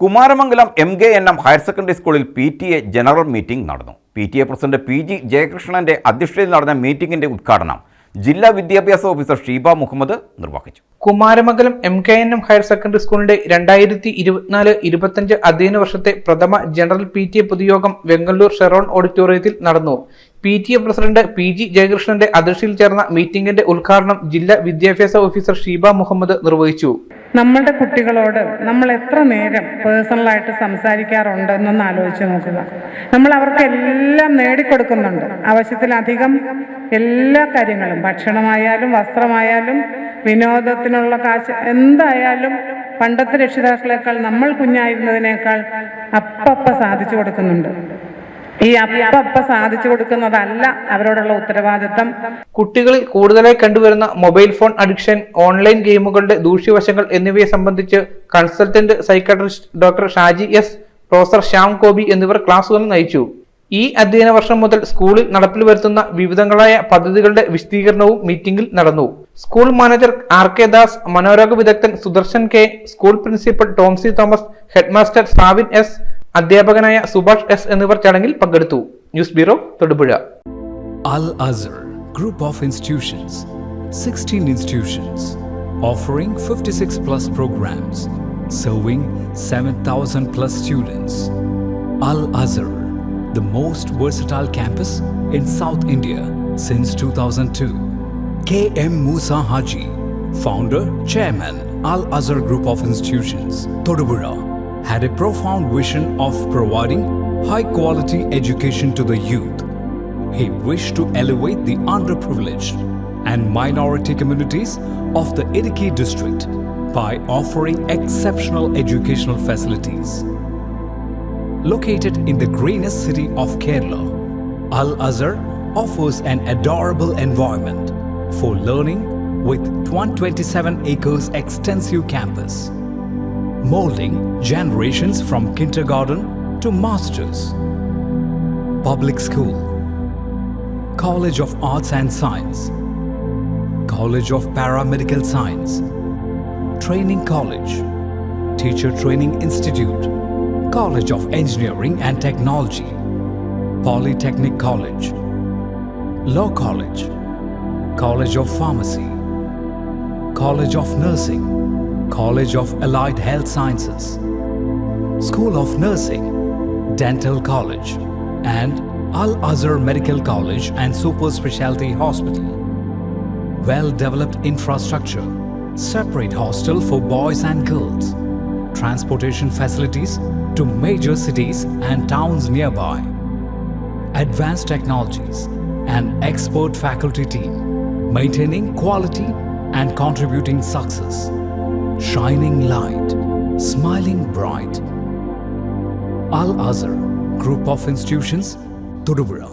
Kumaramangalam MKNM higher secondary സ്കൂളിൽ PTA general meeting നടന്നു. PTA president PG ജയകൃഷ്ണന്റെ അധ്യക്ഷതയിൽ നടന്ന മീറ്റിംഗിന്റെ ഉദ്ഘാടനം ജില്ലാ വിദ്യാഭ്യാസ ഓഫീസർ ഷീബ മുഹമ്മദ് നിർവഹിച്ചു. കുമാരമംഗലം MKNM ഹയർ സെക്കൻഡറി സ്കൂളിന്റെ 2024-25 അധ്യയന വർഷത്തെ പ്രഥമ ജനറൽ PTA പൊതുയോഗം വെങ്ങല്ലൂർ ഷെറോൺ ഓഡിറ്റോറിയത്തിൽ നടന്നു. PTA പ്രസിഡന്റ് PG ജയകൃഷ്ണന്റെ അധ്യക്ഷതയിൽ ചേർന്ന മീറ്റിംഗിന്റെ ഉദ്ഘാടനം ജില്ലാ വിദ്യാഭ്യാസ ഓഫീസർ ഷീബ മുഹമ്മദ് നിർവഹിച്ചു. നമ്മുടെ കുട്ടികളോട് നമ്മൾ എത്ര നേരം പേഴ്സണലായിട്ട് സംസാരിക്കാറുണ്ട് എന്നൊന്ന് ആലോചിച്ച് നോക്കുക. നമ്മൾ അവർക്ക് എല്ലാം നേടിക്കൊടുക്കുന്നുണ്ട്, ആവശ്യത്തിലധികം എല്ലാ കാര്യങ്ങളും, ഭക്ഷണമായാലും വസ്ത്രമായാലും വിനോദത്തിനുള്ള കാശ്, എന്തായാലും പണ്ടത്തെ രക്ഷിതാക്കളെക്കാൾ നമ്മൾ കുഞ്ഞായിരുന്നതിനേക്കാൾ അപ്പ സാധിച്ചു കൊടുക്കുന്നുണ്ട്. ഈ അപ്പ സാധിച്ചു കൊടുക്കുന്നതല്ല അവരോടുള്ള ഉത്തരവാദിത്തം. കുട്ടികളിൽ കൂടുതലായി കണ്ടുവരുന്ന മൊബൈൽ ഫോൺ അഡിക്ഷൻ, ഓൺലൈൻ ഗെയിമുകളുടെ ദൂഷ്യവശങ്ങൾ എന്നിവയെ സംബന്ധിച്ച് consultant psychiatrist doctor Shaji S, professor Shyam Kobi എന്നിവർ ക്ലാസുകൾ നയിച്ചു. ഈ അധ്യയന വർഷം മുതൽ സ്കൂളിൽ നടപ്പിൽ വരുത്തുന്ന വിവിധങ്ങളായ പദ്ധതികളുടെ വിശദീകരണവും മീറ്റിംഗിൽ നടന്നു. സ്കൂൾ മാനേജർ RK ദാസ്, മനോരോഗ വിദഗ്ധൻ Sudarshan K, school principal Tomsy Thomas, headmaster Savin S, അധ്യാപകനായ സുഭാഷ് S എന്നിവർ ചടങ്ങിൽ പങ്കെടുത്തു. News bureau, Thodupuzha. Al Azhar Group of Institutions, 16 institutions, offering 56 plus programs, serving 7,000 plus students. Al Azhar, the most versatile campus in South India since 2002. KM Musa Haji, founder, chairman, Al Azhar Group of Institutions, Todupuzha, had a profound vision of providing high-quality education to the youth. He wished to elevate the underprivileged and minority communities of the Idukki district by offering exceptional educational facilities. Located in the greenest city of Kerala, Al Azhar offers an adorable environment for learning with 127 acres extensive campus, molding generations from kindergarten to masters. Public school, College of Arts and Science, College of Paramedical Science, Training College, Teacher Training Institute, College of Engineering and Technology, Polytechnic College, Law College, College of Pharmacy, College of Nursing, College of Allied Health Sciences, School of Nursing, Dental College, and Al Azhar Medical College and Super Specialty Hospital. Well-developed infrastructure, separate hostel for boys and girls, transportation facilities to major cities and towns nearby, advanced technologies, and expert faculty team, maintaining quality and contributing success. Shining light, smiling bright. Al Azhar Group of Institutions, Todupuzha.